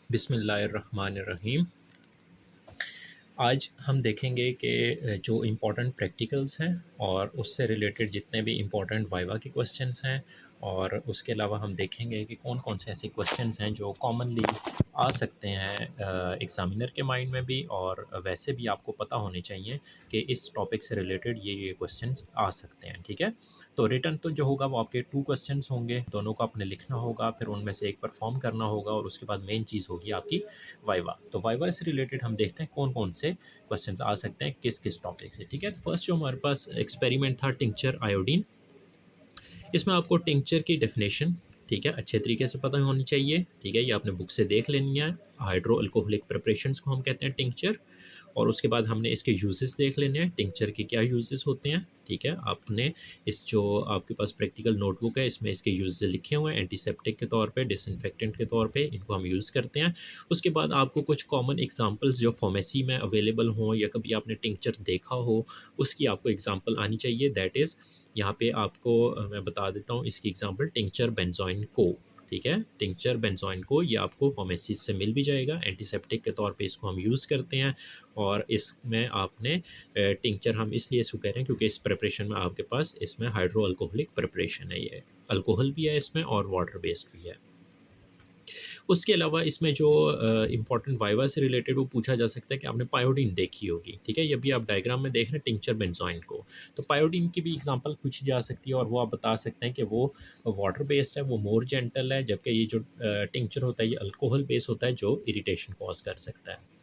बिस्मिल्लाहिर्रहमानिर्रहीम। आज हम देखेंगे कि जो इम्पोर्टेंट प्रैक्टिकल्स हैं और उससे रिलेटेड जितने भी इम्पोर्टेंट वाइवा के क्वेश्चंस हैं, और उसके अलावा हम देखेंगे कि कौन-कौन से ऐसे क्वेश्चंस हैं जो कॉमनली आ सकते हैं एग्ज़ामिनर के माइंड में भी, और वैसे भी आपको पता होने चाहिए कि इस टॉपिक से रिलेटेड ये क्वेश्चंस आ सकते हैं, ठीक है? तो रिटन तो जो होगा वो आपके 2 क्वेश्चंस होंगे, दोनों को आपने लिखना होगा, फिर उनमें से एक परफ़ॉर्म करना होगा और उसके बाद मेन चीज़ होगी आपकी वाइवा। तो वाइवा से रिलेटेड हम देखते हैं कौन-कौन से क्वेश्चंस आ सकते हैं किस-किस टॉपिक से, ठीक है? तो फर्स्ट जो हमारे पास एक्सपेरिमेंट था टिंक्चर आयोडीन। इसमें आपको टिंक्चर की डेफिनेशन, ठीक है, अच्छे तरीके से पता होनी चाहिए, ठीक है? ये आपने बुक से देख लेनी है। हाइड्रो अल्कोहलिक प्रिपरेशंस को हम कहते हैं टिंक्चर। और उसके बाद हमने इसके यूजेस देख लेने हैं, टिंक्चर के क्या यूजेस होते हैं, ठीक है? आपने इस जो आपके पास प्रैक्टिकल नोटबुक है इसमें इसके यूजेस लिखे हुए हैं, एंटीसेप्टिक के तौर पे, डिसइंफेक्टेंट के तौर पे इनको हम यूज़ करते हैं। उसके बाद आपको कुछ कॉमन एग्जांपल्स जो फार्मेसी में अवेलेबल हों या कभी आपने टिंक्चर देखा हो, उसकी आपको एग्जांपल आनी चाहिए। दैट इज़ यहाँ पे आपको मैं बता देता हूँ इसकी एग्जांपल टिंक्चर बेंज़ोइन को, ठीक है? टिंक्चर बेंज़ोइन को ये आपको फार्मेसीज़ से मिल भी जाएगा, एंटीसेप्टिक के तौर पे इसको हम यूज़ करते हैं। और इसमें आपने टिंक्चर हम इसलिए इसको कह रहे हैं क्योंकि इस प्रिपरेशन में आपके पास इसमें हाइड्रो अल्कोहलिक प्रिपरेशन है, ये अल्कोहल भी है इसमें और वाटर बेस्ड भी है। उसके अलावा इसमें जो इम्पोर्टेंट वाइवा से रिलेटेड वो पूछा जा सकता है कि आपने पायोडीन देखी होगी, ठीक है? ये भी आप डायग्राम में देख रहे हैं टिंक्चर बेंज़ोइन को। तो पायोडीन की भी एग्जांपल पूछी जा सकती है और वो आप बता सकते हैं कि वो वाटर बेस्ड है, वो मोर जेंटल है, जबकि ये जो टिंक्चर होता है ये अल्कोहल बेस्ड होता है जो इरिटेशन कॉज़ कर सकता है।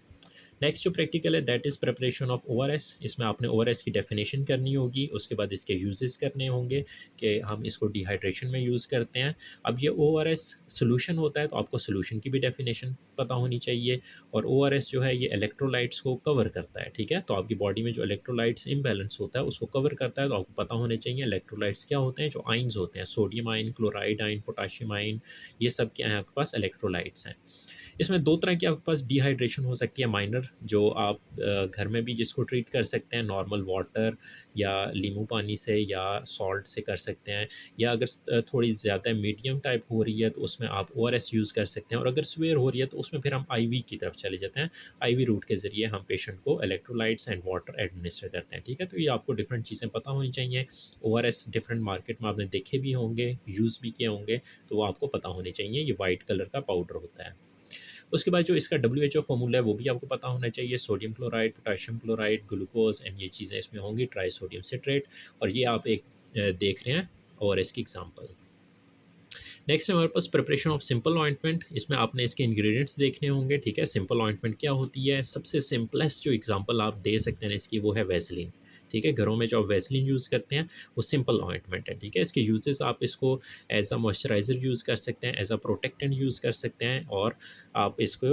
नेक्स्ट जो प्रैक्टिकल है that is preparation of ORS. इसमें आपने ओआरएस की डेफिनेशन करनी होगी, उसके बाद इसके यूजेस करने होंगे कि हम इसको डिहाइड्रेशन में यूज़ करते हैं। अब ये ओआरएस सॉल्यूशन होता है तो आपको सॉल्यूशन की भी डेफिनेशन पता होनी चाहिए। और ओआरएस जो है ये इलेक्ट्रोलाइट्स को कवर करता है, ठीक है? तो आपकी बॉडी में जो इलेक्ट्रोलाइट्स इम्बैलेंस होता है उसको कवर करता है, तो आपको पता होने चाहिए इलेक्ट्रोलाइट्स क्या होते हैं। जो आयन्स होते हैं, sodium ion, chloride ion, potassium ion, ये सब क्या है आपके पास इलेक्ट्रोलाइट्स हैं। इसमें 2 तरह की आपके पास डिहाइड्रेशन हो सकती है माइनर, जो आप घर में भी जिसको ट्रीट कर सकते हैं नॉर्मल वाटर या नींबू पानी से या सॉल्ट से कर सकते हैं। या अगर थोड़ी ज़्यादा मीडियम टाइप हो रही है तो उसमें आप ओआरएस यूज़ कर सकते हैं, और अगर सीवियर हो रही है तो उसमें फिर हम आईवी की तरफ चले जाते हैं। आईवी रूट के ज़रिए हम पेशेंट को इलेक्ट्रोलाइट्स एंड वाटर एडमिनिस्टर करते हैं, ठीक है? तो ये आपको डिफरेंट चीज़ें पता होनी चाहिए। ओआरएस डिफरेंट मार्केट में आपने देखे भी होंगे, यूज़ भी किए होंगे, तो वो आपको पता होने चाहिए। ये वाइट कलर का पाउडर होता है। उसके बाद जो इसका डब्ल्यूएचओ फ़ॉर्मूला है वो भी आपको पता होना चाहिए। Sodium chloride, potassium chloride, glucose and ये चीज़ें इसमें होंगी, ट्राई सोडियम सिट्रेट। और ये आप एक देख रहे हैं और इसकी एग्ज़ाम्पल। नेक्स्ट है हमारे पास प्रिपरेशन ऑफ सिंपल ऑइंटमेंट। इसमें आपने इसके इंग्रेडिएंट्स देखने होंगे, ठीक है? सिंपल ऑइंटमेंट क्या होती है? सबसे सिंपलेस्ट जो एग्ज़ाम्पल आप दे सकते हैं इसकी वो है वैसलीन, ठीक है? घरों में जो आप वैसलीन यूज़ करते हैं वो सिंपल ऑइंटमेंट है, ठीक है? इसके यूजेस आप इसको एज़ अ मॉइस्चराइज़र यूज़ कर सकते हैं, एज़ अ प्रोटेक्टेंट यूज़ कर सकते हैं, और आप इसको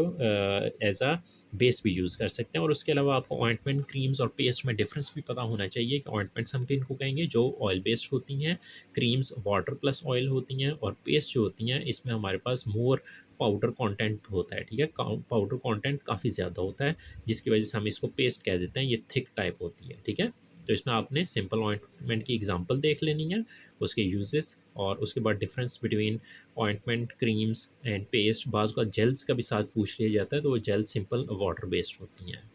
एज़ अ बेस भी यूज़ कर सकते हैं। और उसके अलावा आपको ऑइंटमेंट, क्रीम्स और पेस्ट में डिफरेंस भी पता होना चाहिए कि ऑइंटमेंट्स हम किनको कहेंगे जो ऑयल बेस्ड होती हैं, क्रीम्स वाटर प्लस ऑयल होती हैं, और पेस्ट जो होती हैं इसमें हमारे पास मोर पाउडर कंटेंट होता है, ठीक है? पाउडर कंटेंट काफ़ी ज़्यादा होता है, जिसकी वजह से हम इसको पेस्ट कह देते हैं, ये थिक टाइप होती है, ठीक है? तो इसमें आपने सिंपल ऑइंटमेंट की एग्जांपल देख लेनी है, उसके यूजेस, और उसके बाद difference between ointment, creams and paste. बाज़ का जेल्स का भी साथ पूछ लिया जाता है, तो वो जेल सिंपल वाटर बेस्ड होती हैं।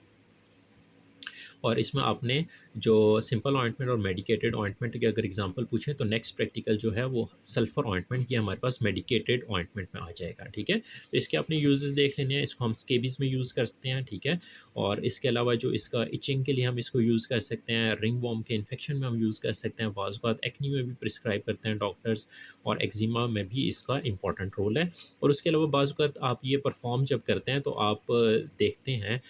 और इसमें आपने जो सिंपल ऑइंटमेंट और मेडिकेटेड ऑइंटमेंट के अगर एग्जांपल पूछें तो नेक्स्ट प्रैक्टिकल जो है वो सल्फर ऑइंटमेंट, ये हमारे पास मेडिकेटेड ऑइंटमेंट में आ जाएगा, ठीक है? तो इसके अपने यूजेस देख लेने हैं। इसको हम स्केबीज में यूज़ करते हैं, ठीक है? और इसके अलावा जो इसका इचिंग के लिए हम इसको यूज़ कर सकते हैं, रिंग वॉर्म के इन्फेक्शन में हम यूज़ कर सकते हैं, बाज़ बात एक्नी में भी प्रिस्क्राइब करते हैं डॉक्टर्स, और एक्जिमा में भी इसका इंपॉर्टेंट रोल है। और उसके अलावा बाज़ बात आप ये परफॉर्म जब करते हैं तो आप देखते हैं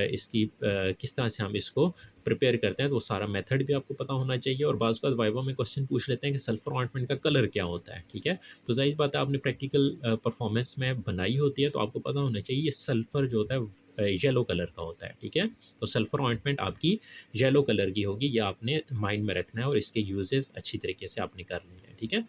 इसकी किस तरह से हम इसको प्रिपेयर करते हैं, तो वो सारा मेथड भी आपको पता होना चाहिए। और बाज़ बात वाइवा में क्वेश्चन पूछ लेते हैं कि सल्फर ऑइंटमेंट का कलर क्या होता है, ठीक है? तो ज़ाहिर बात है आपने प्रैक्टिकल परफॉर्मेंस में बनाई होती है, तो आपको पता होना चाहिए ये सल्फर जो होता है येलो कलर का होता है, ठीक है? तो सल्फर ऑइंटमेंट आपकी येलो कलर की होगी, ये आपने माइंड में रखना है, और इसके यूजेस अच्छी तरीके से आपने कर लेने हैं, ठीक है?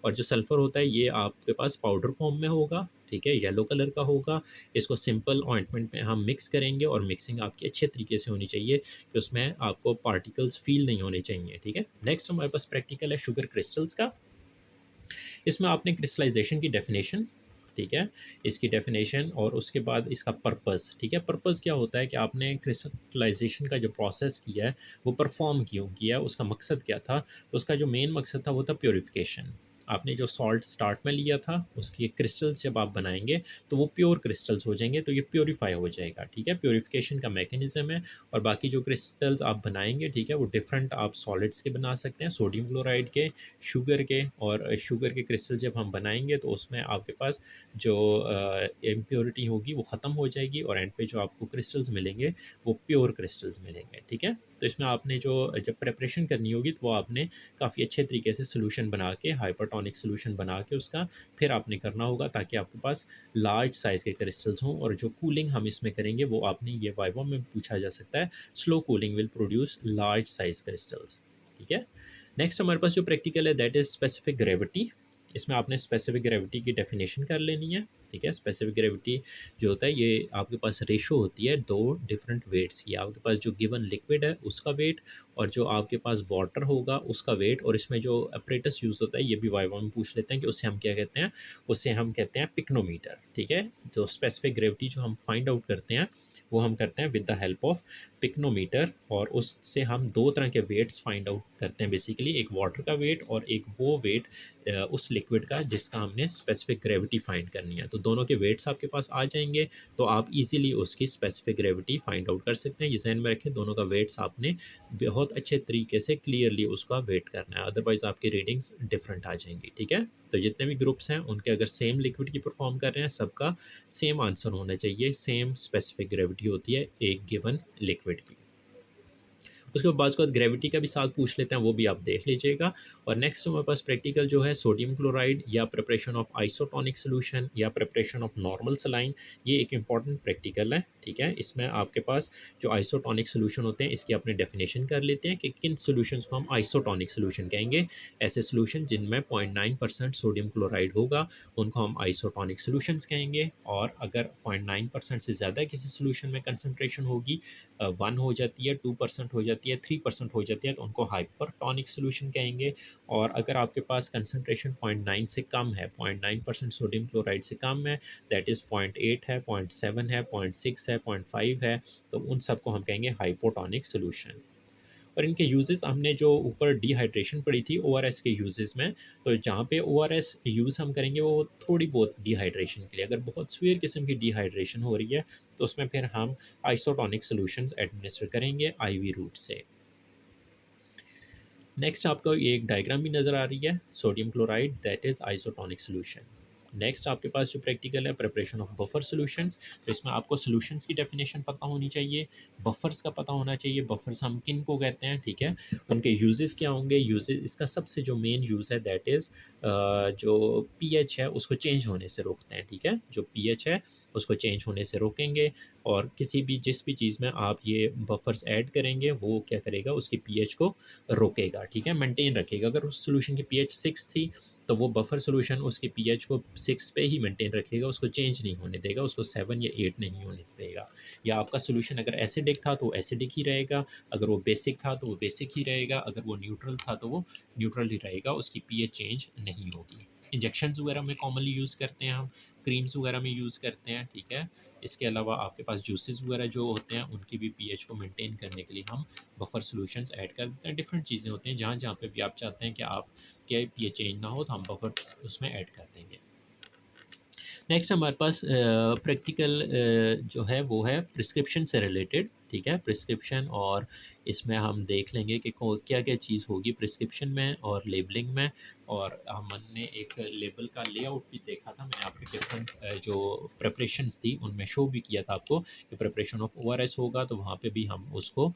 और जो सल्फर होता है ये आपके पास पाउडर फॉर्म में होगा, ठीक है? येलो कलर का होगा। इसको सिंपल ऑइंटमेंट में हम मिक्स करेंगे, और मिक्सिंग आपकी अच्छे तरीके से होनी चाहिए कि उसमें आपको पार्टिकल्स फील नहीं होने चाहिए, ठीक है? नेक्स्ट हमारे पास प्रैक्टिकल है शुगर क्रिस्टल्स का। इसमें आपने क्रिस्टलाइजेशन की डेफिनेशन ठीक है, इसकी डेफिनेशन और उसके बाद इसका पर्पस। ठीक है, पर्पस क्या होता है कि आपने क्रिस्टलाइजेशन का जो प्रोसेस किया है वो परफॉर्म क्यों किया, उसका मकसद क्या था। तो उसका जो मेन मकसद था वो था प्योरिफिकेशन। आपने जो सॉल्ट स्टार्ट में लिया था उसकी क्रिस्टल्स जब आप बनाएंगे तो वो प्योर क्रिस्टल्स हो जाएंगे, तो ये प्योरीफाई हो जाएगा। ठीक है, प्योरिफिकेशन का मैकेनिज्म है। और बाकी जो क्रिस्टल्स आप बनाएंगे, ठीक है, वो डिफरेंट आप सॉलिड्स के बना सकते हैं, सोडियम क्लोराइड के, शुगर के। और शुगर के क्रिस्टल जब हम बनाएंगे तो उसमें आपके पास जो इम्प्योरिटी होगी वो ख़त्म हो जाएगी और एंड पे जो आपको क्रिस्टल्स मिलेंगे वो प्योर क्रिस्टल्स मिलेंगे। ठीक है, तो इसमें आपने जो जब प्रिपरेशन करनी होगी तो वो आपने काफ़ी अच्छे तरीके से सोल्यूशन बना के, हाइपरटोनिक सोल्यूशन बना के उसका फिर आपने करना होगा, ताकि आपके पास लार्ज साइज़ के क्रिस्टल्स हों। और जो कूलिंग हम इसमें करेंगे वो आपने ये वाइवा में पूछा जा सकता है, slow cooling will produce large size crystals. ठीक है, नेक्स्ट हमारे पास जो प्रैक्टिकल है दैट इज़ स्पेसिफिक ग्रेविटी। इसमें आपने स्पेसिफिक ग्रेविटी की डेफिनेशन कर लेनी है। ठीक है, स्पेसिफिक ग्रेविटी जो होता है ये आपके पास रेशो होती है दो डिफरेंट वेट्स की। आपके पास जो गिवन लिक्विड है उसका वेट और जो आपके पास वाटर होगा उसका वेट। और इसमें जो अपरेटस यूज़ होता है ये भी वाइवा में पूछ लेते हैं कि उसे हम क्या कहते हैं, उसे हम कहते हैं पिक्नोमीटर। ठीक है, तो स्पेसिफिक ग्रेविटी जो हम फाइंड आउट करते हैं वो हम करते हैं with the help of pycnometer. और उससे हम दो तरह के वेट्स फाइंड आउट करते हैं बेसिकली, एक वाटर का वेट और एक वो वेट उस लिक्विड का जिसका हमने स्पेसिफिक ग्रेविटी फाइंड करनी है। तो दोनों के वेट्स आपके पास आ जाएंगे तो आप इजीली उसकी स्पेसिफिक ग्रेविटी फाइंड आउट कर सकते हैं। ये ध्यान में रखें, दोनों का वेट्स आपने बहुत अच्छे तरीके से क्लियरली उसका वेट करना है, अदरवाइज आपकी रीडिंग्स डिफरेंट आ जाएंगी। ठीक है, तो जितने भी ग्रुप्स हैं उनके अगर सेम लिक्विड की परफॉर्म कर रहे हैं सबका सेम आंसर होना चाहिए, सेम स्पेसिफिक ग्रेविटी होती है एक गिवन लिक्विड की। उसके बाद ग्रेविटी का भी साथ पूछ लेते हैं, वो भी आप देख लीजिएगा। और नेक्स्ट हमारे पास प्रैक्टिकल जो है सोडियम क्लोराइड या प्रिपरेशन ऑफ आइसोटोनिक सोल्यूशन या प्रिपरेशन ऑफ नॉर्मल सलाइन, ये एक इंपॉर्टेंट प्रैक्टिकल है। ठीक है, इसमें आपके पास जो आइसोटोनिक सोल्यूशन होते हैं इसकी अपने डेफिनेशन कर लेते हैं कि किन सोल्यूशंस को हम आइसोटोनिक सोल्यूशन कहेंगे। ऐसे सोल्यूशन जिनमें 0.9% सोडियम क्लोराइड होगा उनको हम आइसोटोनिक सोल्यूशंस कहेंगे। और अगर 0.9% से ज़्यादा किसी सोल्यूशन में कंसनट्रेशन होगी, 1 हो जाती है, 2% हो जाती है, 3% हो जाती है, तो उनको हाइपरटोनिक सोल्यूशन कहेंगे। और अगर आपके पास कंसनट्रेशन 0.9 से कम है, 0.9% सोडियम क्लोराइड से कम है, दैट इज़ 0.8 है, 0.7 है, 0.6 है, 0.5 है, तो उन सबको हम कहेंगे हाइपोटोनिक सोल्यूशन। और इनके यूजेस हमने जो ऊपर डिहाइड्रेशन पढ़ी थी ओआरएस के यूजेस में, तो जहाँ पे ओआरएस यूज़ हम करेंगे वो थोड़ी बहुत डिहाइड्रेशन के लिए, अगर बहुत सीवियर किस्म की डिहाइड्रेशन हो रही है तो उसमें फिर हम आइसोटोनिक सॉल्यूशंस एडमिनिस्टर करेंगे आईवी रूट से। नेक्स्ट आपको ये एक डायग्राम भी नज़र आ रही है, sodium chloride that is isotonic solution. Next आपके पास जो प्रैक्टिकल है प्रिपरेशन ऑफ बफर सॉल्यूशंस, तो इसमें आपको सॉल्यूशंस की डेफिनेशन पता होनी चाहिए, बफर्स का पता होना चाहिए, बफर्स हम किन को कहते हैं। ठीक है, उनके यूजेस क्या होंगे, यूजेस इसका सबसे जो मेन यूज़ है दैट इज़ जो पीएच है उसको चेंज होने से रोकते हैं। ठीक है, जो पीएच है उसको चेंज होने से रोकेंगे। और किसी भी जिस भी चीज़ में आप ये बफर्स ऐड करेंगे वो क्या करेगा, उसकी पीएच को रोकेगा। ठीक है, मेंटेन रखेगा। अगर उस सॉल्यूशन की पीएच 6 थी तो वो बफर सॉल्यूशन उसकी पीएच को 6 पे ही मेंटेन रखेगा, उसको चेंज नहीं होने देगा, उसको 7 या 8 नहीं होने देगा। या आपका सॉल्यूशन अगर एसिडिक था तो एसिडिक ही रहेगा, अगर वो बेसिक था तो वो बेसिक ही रहेगा, अगर वो न्यूट्रल था तो वो न्यूट्रल ही रहेगा, उसकी पीएच चेंज नहीं होगी। इंजेक्शंस वगैरह में कॉमनली यूज़ करते हैं हम, क्रीम्स वगैरह में यूज़ करते हैं। ठीक है, इसके अलावा आपके पास जूसेस वगैरह जो होते हैं उनकी भी पीएच को मेंटेन करने के लिए हम बफर सॉल्यूशंस ऐड कर देते हैं। डिफरेंट चीज़ें होती हैं, जहाँ जहाँ पे भी आप चाहते हैं कि आप के पीएच चेंज ना हो तो हम बफर उसमें ऐड कर देंगे। नेक्स्ट हमारे पास प्रैक्टिकल जो है वो है प्रिस्क्रिप्शन से रिलेटेड। ठीक है, प्रिस्क्रिप्शन, और इसमें हम देख लेंगे कि क्या क्या चीज़ होगी प्रिस्क्रिप्शन में और लेबलिंग में। और हमने एक लेबल का लेआउट भी देखा था, मैंने आपके डिफरेंट जो प्रिपरेशंस थी उनमें शो भी किया था आपको कि प्रिपरेशन ऑफ ओआरएस होगा तो वहाँ पे भी हम उसको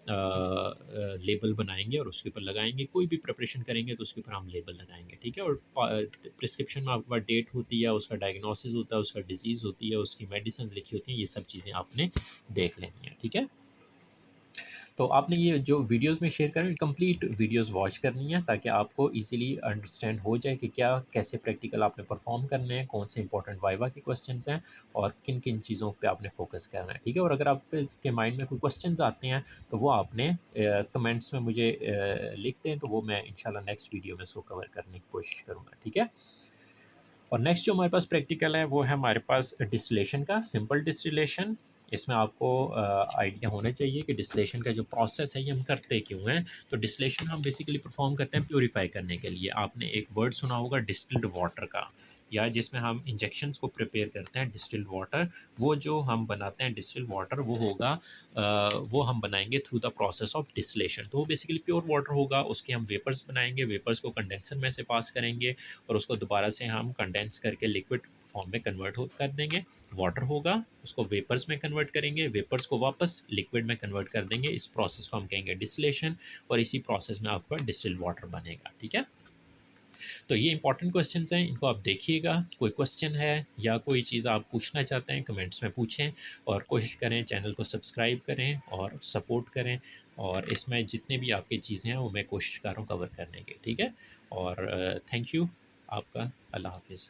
लेबल बनाएंगे और उसके ऊपर लगाएंगे। कोई भी प्रिपरेशन करेंगे तो उसके ऊपर हम लेबल लगाएंगे। ठीक है, और प्रिस्क्रिप्शन में आपके पास डेट होती है, उसका डायग्नोसिस होता है, उसका डिजीज़ होती है, उसकी मेडिसिन लिखी होती हैं, ये सब चीज़ें आपने देख लेनी है। ठीक है, तो आपने ये जो वीडियोस में शेयर करें कंप्लीट वीडियोस वॉच करनी है ताकि आपको इजीली अंडरस्टैंड हो जाए कि क्या कैसे प्रैक्टिकल आपने परफॉर्म करने हैं, कौन से इंपॉर्टेंट वाइवा के क्वेश्चंस हैं और किन किन चीज़ों पे आपने फोकस करना है। ठीक है, और अगर आपके माइंड में कोई क्वेश्चंस आते हैं तो वो आपने कमेंट्स में मुझे लिख दें, तो वो मैं इंशाल्लाह नेक्स्ट वीडियो में उसको कवर करने की कोशिश करूँगा। ठीक है, और नेक्स्ट जो हमारे पास प्रैक्टिकल है वो है हमारे पास डिस्टिलेशन का, सिंपल डिस्टिलेशन। इसमें आपको आइडिया होना चाहिए कि डिस्टिलेशन का जो प्रोसेस है ये हम करते क्यों हैं। तो डिस्टिलेशन हम बेसिकली परफॉर्म करते हैं प्यूरिफाई करने के लिए। आपने एक वर्ड सुना होगा डिस्टिल्ड वाटर का, या जिसमें हम इंजेक्शंस को प्रिपेयर करते हैं डिस्टिल्ड वाटर। वो जो हम बनाते हैं डिस्टिल्ड वाटर वो होगा वो हम बनाएंगे through the process of distillation. तो वो बेसिकली प्योर वाटर होगा, उसके हम वेपर्स बनाएंगे, वेपर्स को कंडेंसर में से पास करेंगे और उसको दोबारा से हम कंडेंस करके लिक्विड फॉर्म में कन्वर्ट कर देंगे। वाटर होगा, उसको वेपर्स में कन्वर्ट करेंगे, वेपर्स को वापस लिक्विड में कन्वर्ट कर देंगे। इस प्रोसेस को हम कहेंगे डिस्टिलेशन, और इसी प्रोसेस में आपका डिस्टिल्ड वाटर बनेगा। ठीक है, तो ये इंपॉर्टेंट क्वेश्चंस हैं, इनको आप देखिएगा। कोई क्वेश्चन है या कोई चीज़ आप पूछना चाहते हैं कमेंट्स में पूछें, और कोशिश करें चैनल को सब्सक्राइब करें और सपोर्ट करें। और इसमें जितने भी आपकी चीज़ें हैं वो मैं कोशिश कर रहा हूँ कवर करने की। ठीक है, और थैंक यू आपका। अल्लाह हाफिज़।